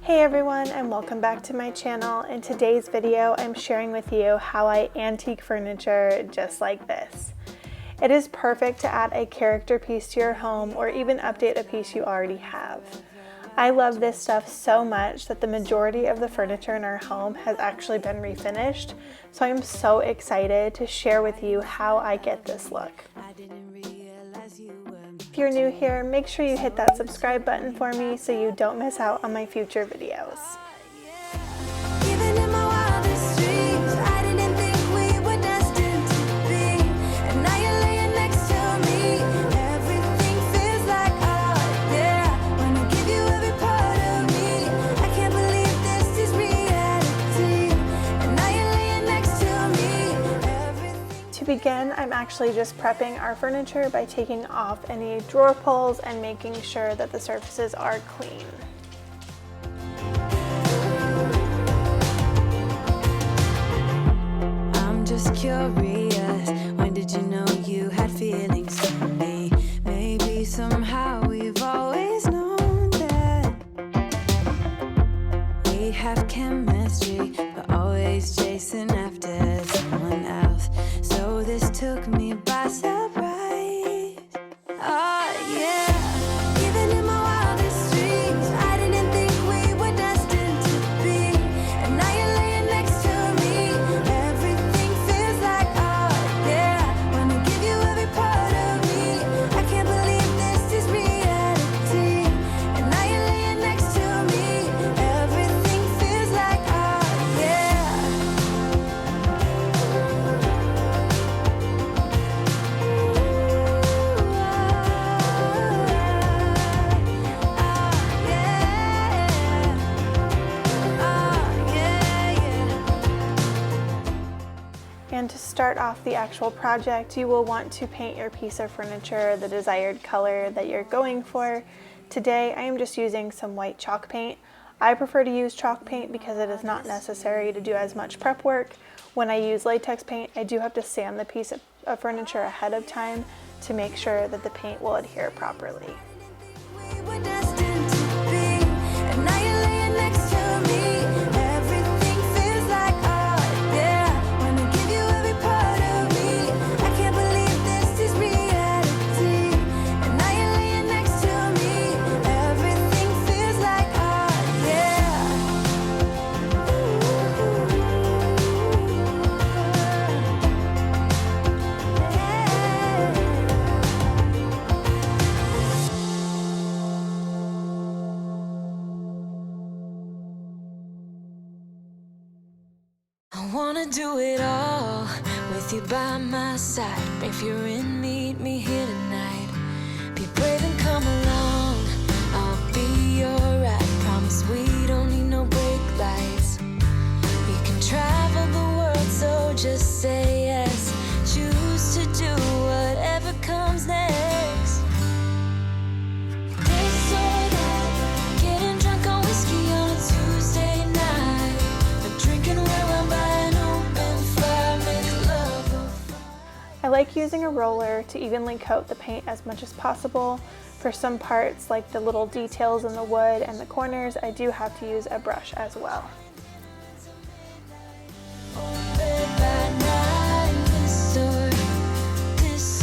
Hey everyone, and welcome back to my channel. In today's video, I'm sharing with you how I antique furniture just like this. It is perfect to add a character piece to your home or even update a piece you already have. I love this stuff so much that the majority of the furniture in our home has actually been refinished, so I'm so excited to share with you how I get this look. If you're new here, make sure you hit that subscribe button for me so you don't miss out on my future videos. To begin, I'm actually just prepping our furniture by taking off any drawer pulls and making sure that the surfaces are clean. I'm just curious, when did you know you had feelings for me? Maybe somehow we've always known that we have chemistry, but always chasing after someone else. So this took me by surprise. Oh yeah, even in my wildest dreams, I didn't think we were destined to be. And now you're laying next to me. Everything feels like oh yeah. Wanna give you every part of me. I can't believe this is reality. And now you're laying next to me. Everything feels like oh yeah. And to start off the actual project, you will want to paint your piece of furniture the desired color that you're going for. Today, I am just using some white chalk paint. I prefer to use chalk paint because it is not necessary to do as much prep work. When I use latex paint, I do have to sand the piece of furniture ahead of time to make sure that the paint will adhere properly. We were destined to be, and now you're laying next to me. Everything feels like oh yeah. Wanna give you every part of me. I can't believe this is reality. And now you're laying next to me. Everything feels like oh yeah. I wanna do it all with you by my side. If you're in, meet me here tonight. Be brave and come along. I'll be your ride. Promise we don't need no brake lights. We can travel the world, so just say yes. Choose to do whatever comes next. This or that, getting drunk on whiskey on a Tuesday night. A drinking well I'm by an open fire, make love. I like using a roller to evenly coat the paint as much as possible. For some parts, like the little details in the wood and the corners, I do have to use a brush as well.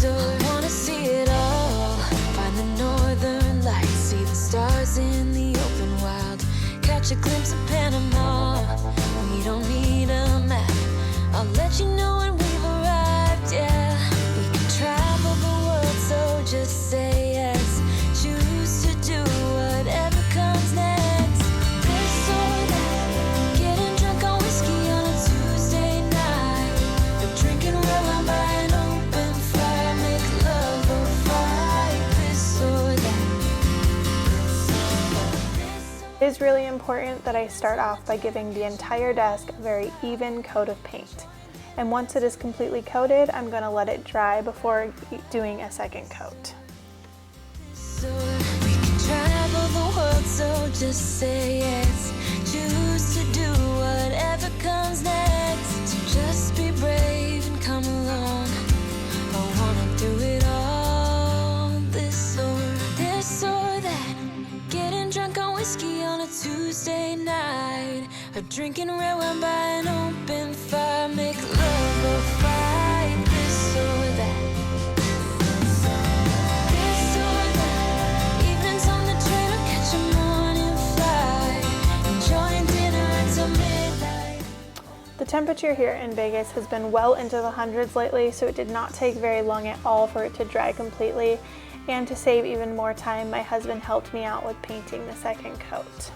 I wanna see it all. Find the northern lights, see the stars in the open wild. Catch a glimpse of Panama. We don't need a map. I'll let you know when we've arrived, yeah. We can travel the world, so just say yes. Choose to do whatever comes next. This or that, getting drunk on whiskey on a Tuesday night. But drinking well I'm by an open fire, make love or fight. This or that. It is really important that I start off by giving the entire desk a very even coat of paint. And once it is completely coated, I'm going to let it dry before doing a second coat. So we can travel the world, so just say yes. Choose to do whatever comes next. So just be brave and come along. I wanna do it all. This or that. Getting drunk on whiskey on a Tuesday night, or drinking red wine by an open fire. Make love or fight, this or that. This or that. Evenings on the train or catch a morning flight. Enjoying dinner until midnight. The temperature here in Vegas has been well into the hundreds lately, so it did not take very long at all for it to dry completely. And to save even more time, my husband helped me out with painting the second coat.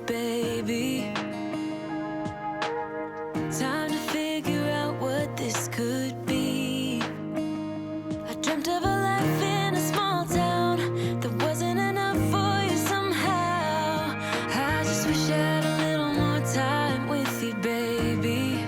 Baby, time to figure out what this could be. I dreamt of a life in a small town that wasn't enough for you somehow. I just wish I had a little more time with you, baby.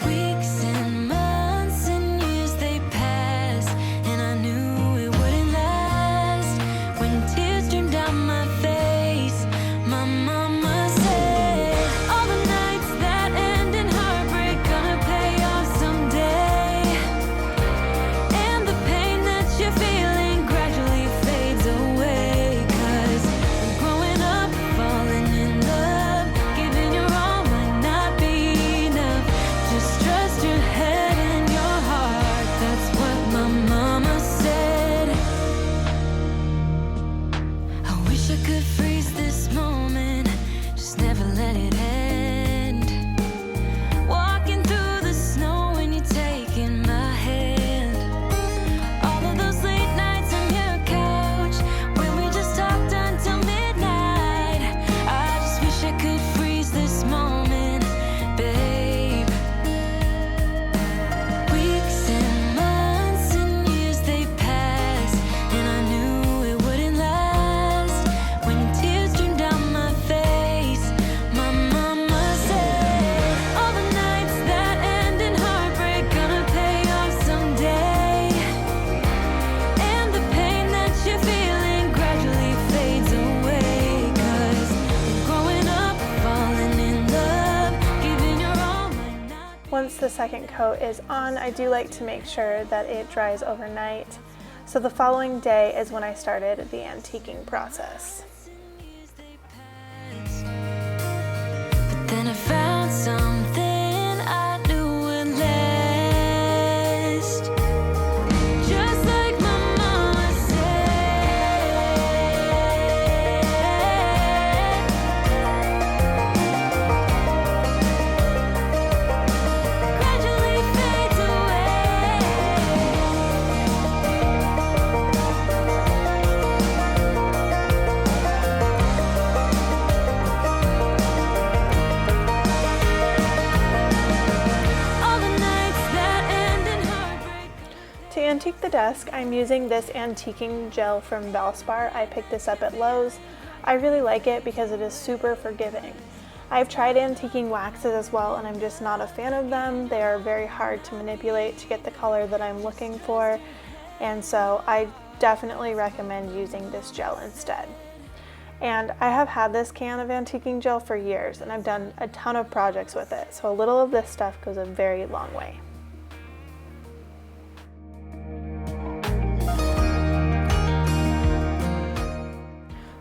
Weeks and months and years they passed, and I knew it wouldn't last. When tears streamed down my face, my mama said, all the nights that end in heartbreak gonna pay off someday. And the pain that you're feeling gradually fades away. 'Cause growing up, falling in love, giving your all might not be enough. Just trust your head and your heart, that's what my mama said. I wish I could freeze this moment, just never let it end. Walking through the snow when you're taking my hand. All of those late nights on your couch when we just talked until midnight. I just wish I could freeze this moment, babe. Weeks and months and years they passed, and I knew it wouldn't last. When tears streamed down my face, my mama said, all the nights that end in heartbreak gonna pay off someday. And the pain that you're feeling gradually fades away. 'Cause growing up, falling in love, giving your all might not. Once the second coat is on, I do like to make sure that it dries overnight. So the following day is when I started the antiquing process. But then I found something I knew would last. Just like my mama said. Gradually fades away. All the nights that end in heartbreak. To antique the desk, I'm using this antiquing gel from Valspar. I picked this up at Lowe's. I really like it because it is super forgiving. I've tried antiquing waxes as well, and I'm just not a fan of them. They are very hard to manipulate to get the color that I'm looking for, and so I definitely recommend using this gel instead. And I have had this can of antiquing gel for years, and I've done a ton of projects with it, so a little of this stuff goes a very long way.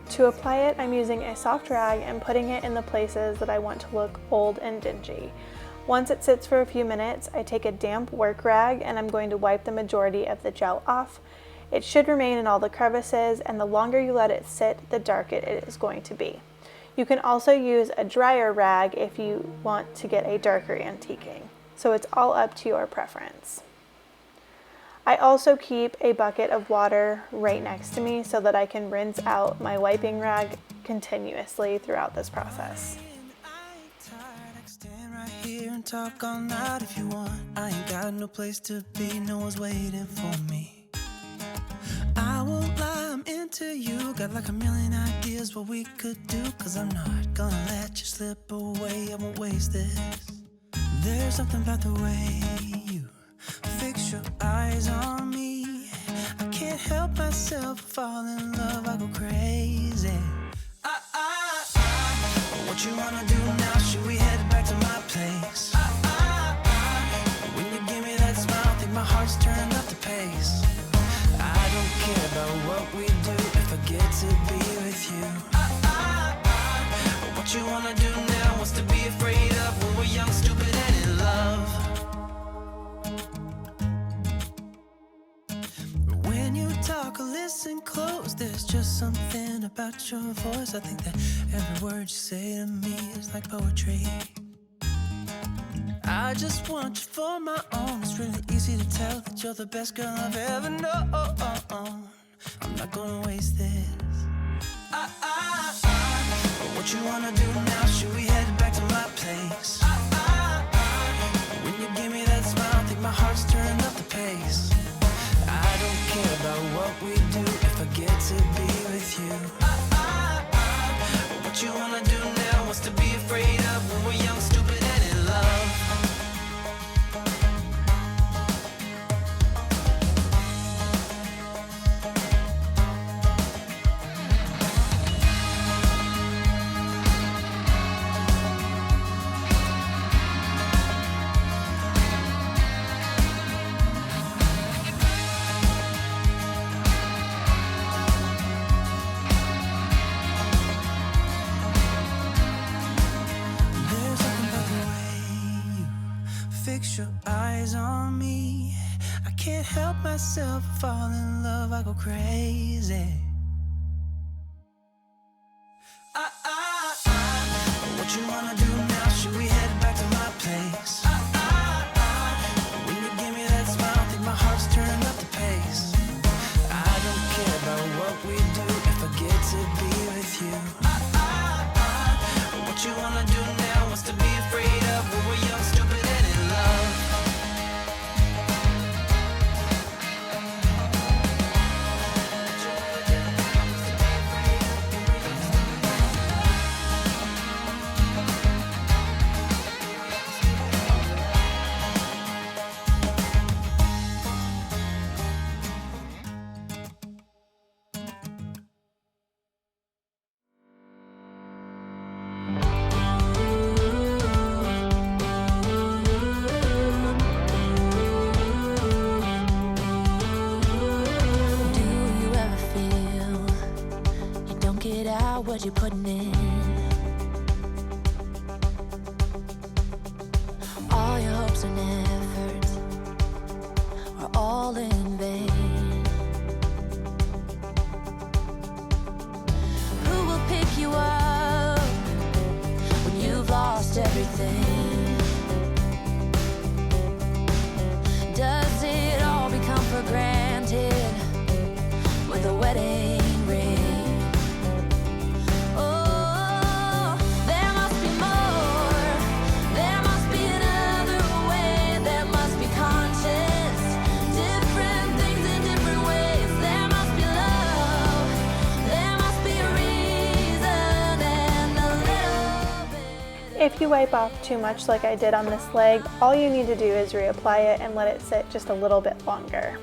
To apply it, I'm using a soft rag and putting it in the places that I want to look old and dingy. Once it sits for a few minutes, I take a damp work rag and I'm going to wipe the majority of the gel off. It should remain in all the crevices, and the longer you let it sit, the darker it is going to be. You can also use a drier rag if you want to get a darker antiquing. So it's all up to your preference. I also keep a bucket of water right next to me so that I can rinse out my wiping rag continuously throughout this process. And talk all night if you want. I ain't got no place to be, no one's waiting for me. I won't lie, I'm into you. Got like a million ideas what we could do. Cause I'm not gonna let you slip away, I won't waste this. There's something about the way you fix your eyes on me. I can't help myself, fall in love, I go crazy. What you wanna do now? Should we head back to my place? When you give me that smile, I think my heart's turning up the pace. I don't care about what we do if I get to be with you. What you wanna do now? What's to be afraid of when we're young, stupid, and in love? When you talk or listen close, there's just something about your voice. I think that every word you say to me is like poetry. I just want you for my own. It's really easy to tell that you're the best girl I've ever known. I'm not gonna waste this. What you wanna do now? Should we head back to my place? When you give me that smile, I think my heart's turning up the pace. I don't care about what we do if I get to be with you. What you wanna do now? What's to be afraid of when we're young, stupid, and in love? Fix your eyes on me. I can't help myself, fall in love, I go crazy. What you wanna do now? Should we head back to my place? When you give me that smile, I think my heart's turning up the pace. I don't care about what we do if I get to be with you. What you wanna do now? What's to be afraid of when we're young, stupid, and in love? What you're putting in, all your hopes and efforts are all in vain. Who will pick you up when you've lost everything? Does it all become for granted with a wedding ring? If you wipe off too much like I did on this leg, all you need to do is reapply it and let it sit just a little bit longer.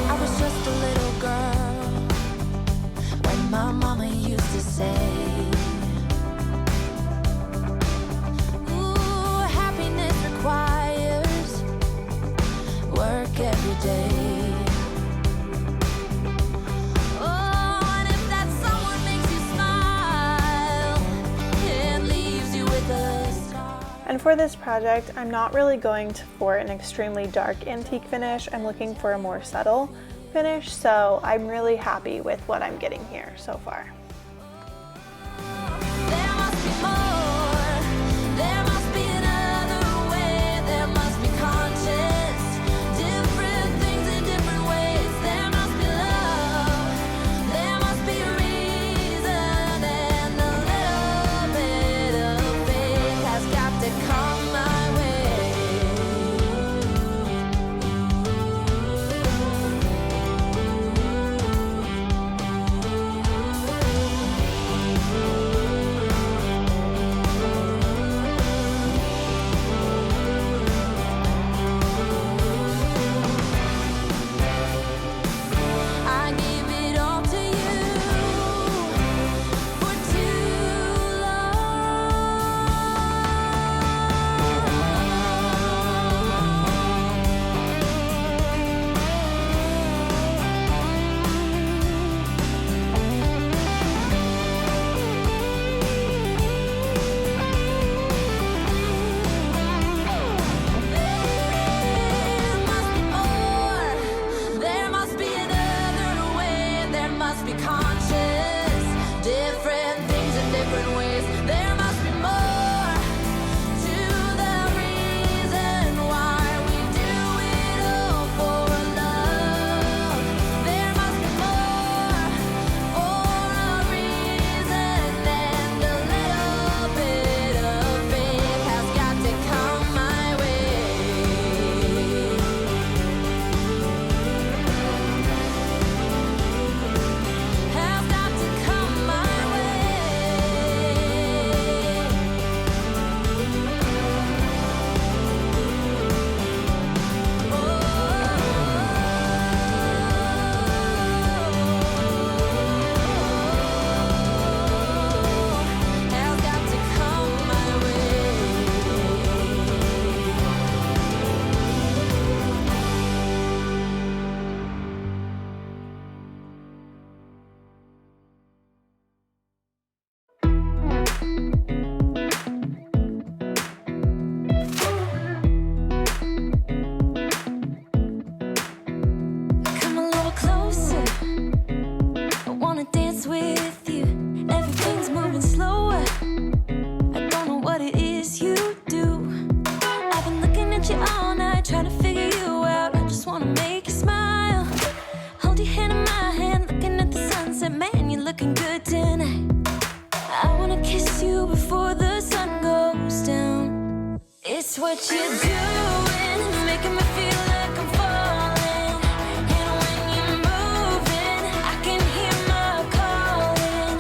I was just a little girl when my mama used to say, ooh, happiness requires work every day. And for this project, I'm not really going for an extremely dark antique finish. I'm looking for a more subtle finish, so I'm really happy with what I'm getting here so far. There must be more. There must be another It's what you're doing, it's making me feel like I'm falling. And when you're moving, I can hear my calling.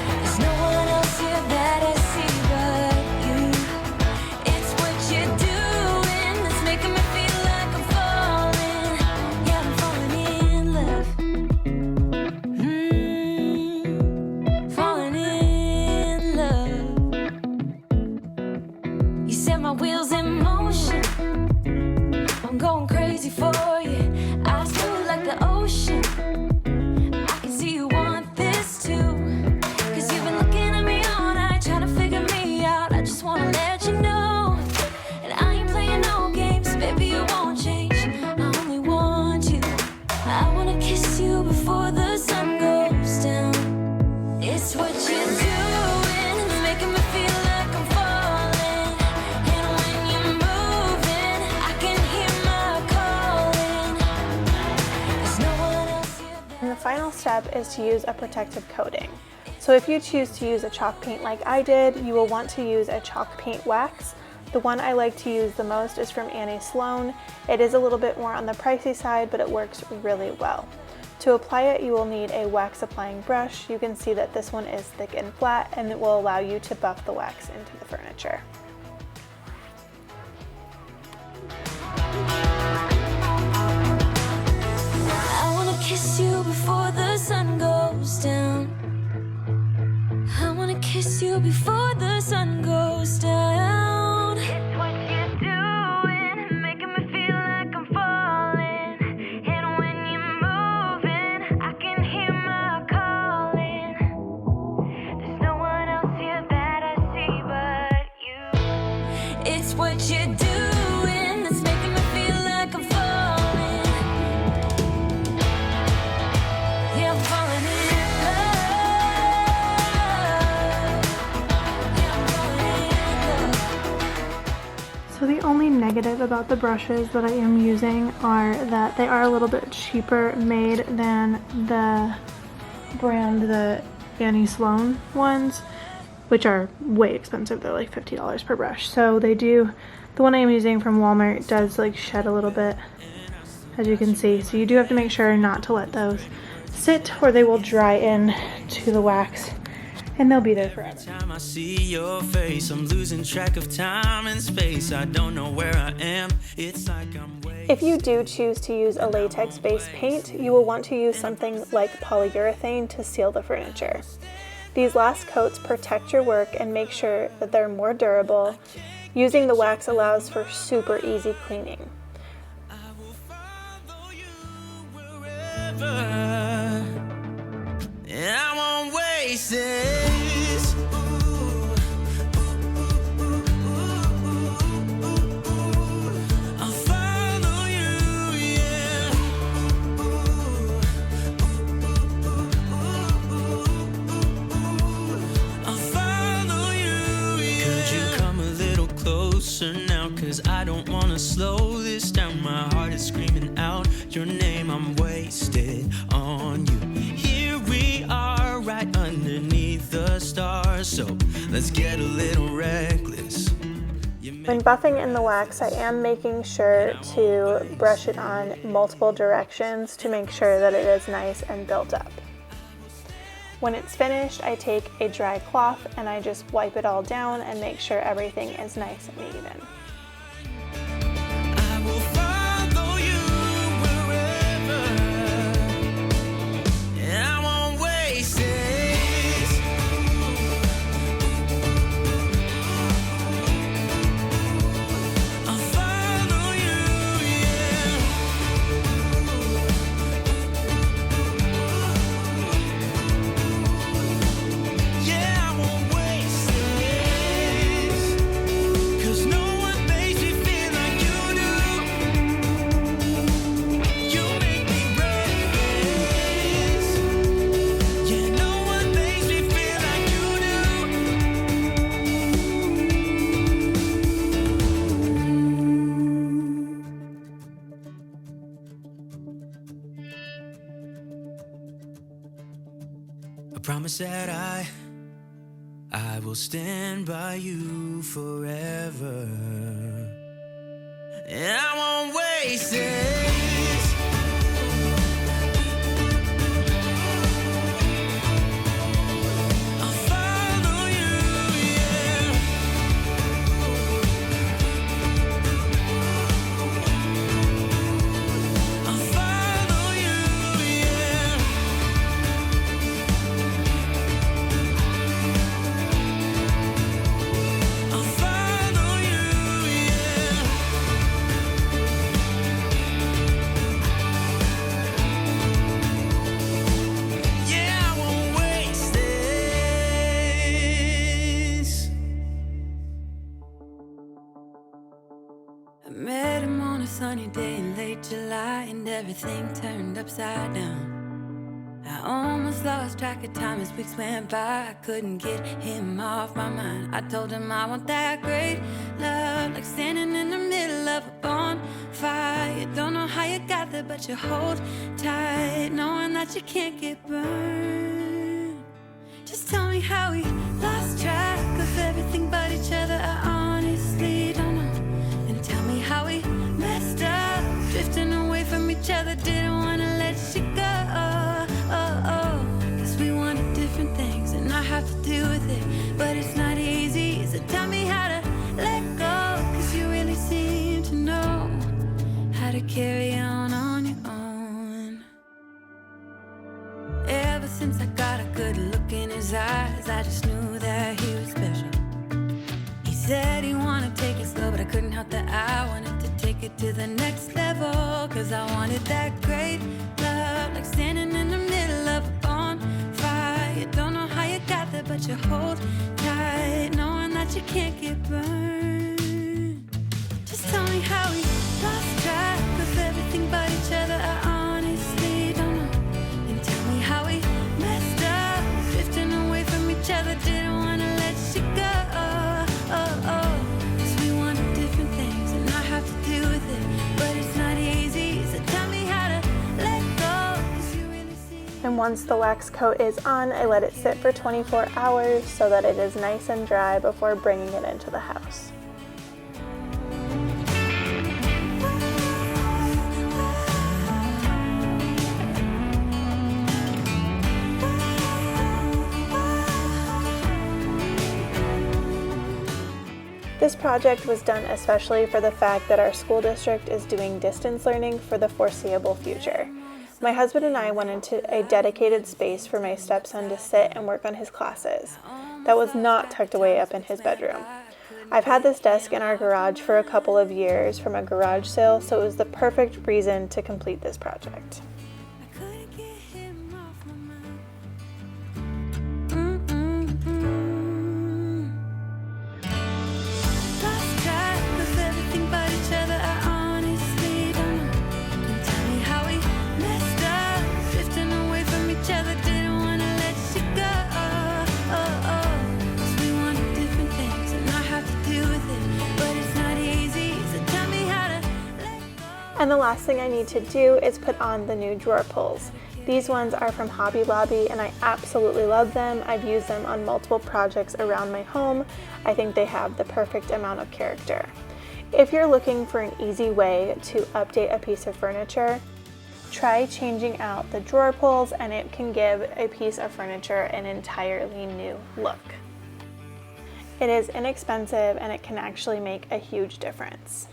There's no one else here that I see but you. It's what you're doing, it's making me feel like I'm falling. Yeah, I'm falling in love. Falling in love. You set my wheels in motion. I'm going crazy for you. I feel like the ocean. I can see you want this too. Cause you've been looking at me all night, trying to figure me out. I just wanna let you know. And I ain't playing no games, baby, you won't change. I only want you. I wanna kiss you before the sun goes down. It's what you're doing, it's making me feel like I'm falling. And when you're moving, I can hear my calling. There's no one else here that And the final step is to use a protective coating. So if you choose to use a chalk paint like I did, you will want to use a chalk paint wax. The one I like to use the most is from Annie Sloan. It is a little bit more on the pricey side, but it works really well. To apply it, you will need a wax applying brush. You can see that this one is thick and flat, and it will allow you to buff the wax into the furniture. I wanna kiss you before the sun goes down. I wanna kiss you before the sun goes down. It's what you're doing, making me feel like I'm falling. And when you're moving, I can hear my calling. There's no one else here that I see but you. It's what you're doing that's making me feel like I'm falling. Yeah, I'm falling in love. Yeah, I'm falling in love. So the only negative about the brushes that I am using are that they are a little bit cheaper made than the brand, the Annie Sloan ones, which are way expensive. They're like $50 per brush. So they do, the one I am using from Walmart does like shed a little bit, as you can see. So you do have to make sure not to let those sit or they will dry in to the wax and they'll be there forever. Time I see your face, I'm losing track of time and space. I don't know where I am. It's like I'm waiting. If you do choose to use a latex-based paint, you will want to use something like polyurethane to seal the furniture. These last coats protect your work and make sure that they're more durable. Using the wax allows for super easy cleaning. I will follow you wherever, and I won't waste this. I'll follow you, yeah. I'll follow you, yeah. Could you come a little closer now? 'Cause I don't wanna slow this down. My heart is screaming out your name. I'm wasted on you. Here we are, right underneath the stars. So let's get a little reckless. When buffing in the wax, I am making sure to brush it on multiple directions to make sure that it is nice and built up. When it's finished, I take a dry cloth and I just wipe it all down and make sure everything is nice and even. I will follow you wherever, and I won't waste this. I'll follow you, yeah. Yeah, I won't waste this. 'Cause no one makes me feel like you do. You make me breathless. Yeah, no one makes me feel like you do. I promise that I I will stand by you forever, and I won't waste this. I'll follow you, yeah. I'll follow you, yeah. I'll follow you, yeah. Yeah, I won't waste this. I met him on a sunny day in late July, and everything turned upside down. I almost lost track of time as weeks went by. I couldn't get him off my mind. I told him I want that great love, like standing in the middle of a bonfire. You don't know how you got there, but you hold tight, knowing that you can't get burned. Just tell me how we lost track of everything but each other. I honestly don't know. And tell me how we messed up, drifting away from each other. Didn't wanna let you go. Cause we wanted different things, and I have to deal with it, but it's not easy. So tell me how to let go, cause you really seem to know how to carry on your own. Ever since I got a good look in his eyes, I just knew that he was special. He said he wanted to take it slow, but I couldn't help that I wanted to take it to the next level. Cause I wanted that great love, like standing in the middle of a bonfire. You don't know how you got there, but you hold tight, knowing that you can't get burned. Just tell me how we lost track of everything but each other. I honestly don't know. And tell me how we messed up, drifting away from each other. Didn't wanna let you go. Cause we wanted different things, and I have to deal with it, but it's not easy. So tell me how to let go, cause you really seem. And once the wax coat is on, I let it sit for 24 hours so that it is nice and dry before bringing it into the house. This project was done especially for the fact that our school district is doing distance learning for the foreseeable future. My husband and I went into a dedicated space for my stepson to sit and work on his classes. That was not tucked away up in his bedroom. I've had this desk in our garage for a couple of years from a garage sale, so it was the perfect reason to complete this project. I couldn't get him off my mind. Lost track of everything but each other. I honestly don't know. And tell me how we messed up, drifting away from each other. Didn't wanna let you go. Cause we wanted different things, and I have to deal with it, but it's not easy. So tell me how to let go. And the last thing I need to do is put on the new drawer pulls. These ones are from Hobby Lobby and I absolutely love them. I've used them on multiple projects around my home. I think they have the perfect amount of character. If you're looking for an easy way to update a piece of furniture, try changing out the drawer pulls and it can give a piece of furniture an entirely new look. It is inexpensive and it can actually make a huge difference.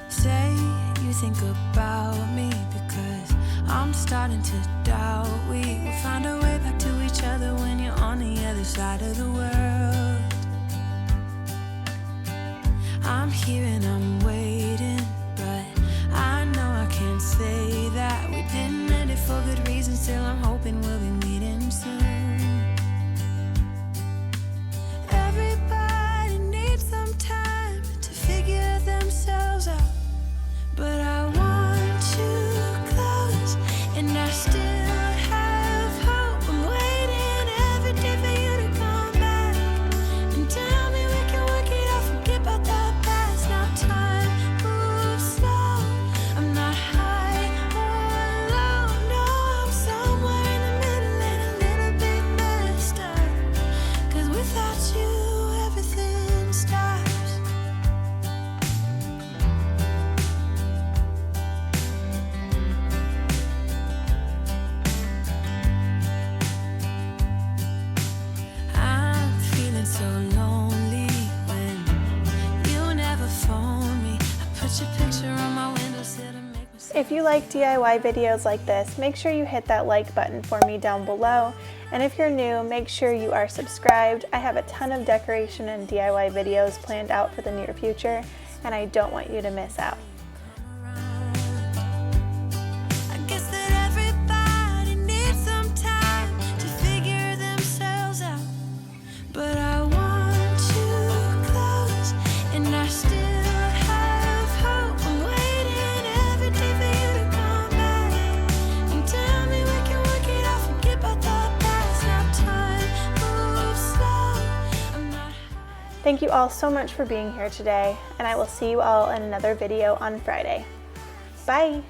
Say you think about me, because I'm starting to doubt we will find our way back to each other when you're on the other side of the world. I'm here and I'm waiting, but I know I can't say that we didn't end it for good reason. Still I'm hoping we'll be meeting soon. Everybody needs some time to figure themselves out, but I want you close, and I still have hope. I'm waiting every day for you to come If you like DIY videos like this, make sure you hit that like button for me down below. And if you're new, make sure you are subscribed. I have a ton of decoration and DIY videos planned out for the near future, and I don't want you to miss out. I guess that everybody needs some time to figure themselves out. But I want you close, and I still have hope. I'm waiting every day for you to come back and tell me we can work it out. Forget about the past. Now time moves slow. I'm not. Thank you all so much for being here today, and I will see you all in another video on Friday. Bye!